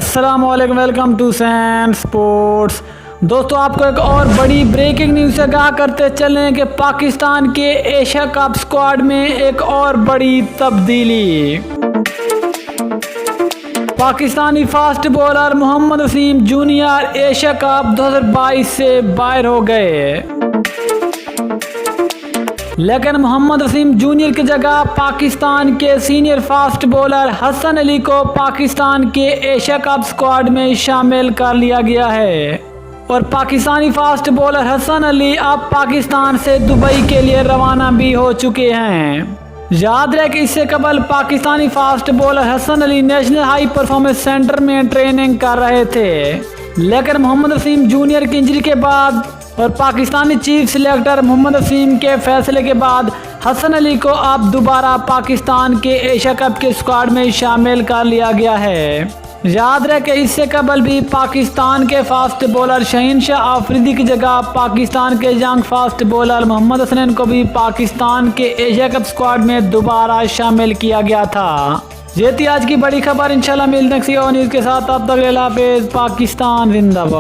अस्सलाम वालेकुम, welcome to San sports. दोस्तों, आपको एक और बड़ी ब्रेकिंग न्यूज़ से आगाह करते चलें कि पाकिस्तान के एशिया कप स्क्वाड में एक और बड़ी तब्दीली। Pakistani fast bowler Mohammad Wasim junior Asia cup 2022 से बाहर हो गए, लेकिन मोहम्मद वसीम जूनियर की जगह पाकिस्तान के senior fast bowler Hasan Ali को पाकिस्तान के एशिया कप स्क्वाड में शामिल कर लिया गया है। और पाकिस्तानी फास्ट बॉलर हसन अली अब पाकिस्तान से दुबई के लिए रवाना भी हो चुके हैं। याद रहे कि इससे कबल Pakistani fast bowler Hasan Ali national high performance centre में ट्रेनिंग कर रहे थे, लेकिन मोहम्मद वसीम जूनियर की इंजरी के बाद और पाकिस्तानी चीफ सिलेक्टर मोहम्मद वसीम के फैसले के बाद हसन अली को अब दोबारा पाकिस्तान के एशिया कप के स्क्वाड में शामिल कर लिया गया है। याद रहे कि इससे कबल भी पाकिस्तान के फास्ट बॉलर शहीन शाह आफरीदी की जगह पाकिस्तान के young fast bowler Mohammad Hasnain को भी पाकिस्तान के एशिया कप स्क्वाड में दोबारा शामिल किया गया था। ये थी आज की बड़ी खबर। इंशाल्लाह मिलते हैं न्यूज़ के साथ। अब तक अल्लाह हाफिज़। पाकिस्तान जिंदाबाद।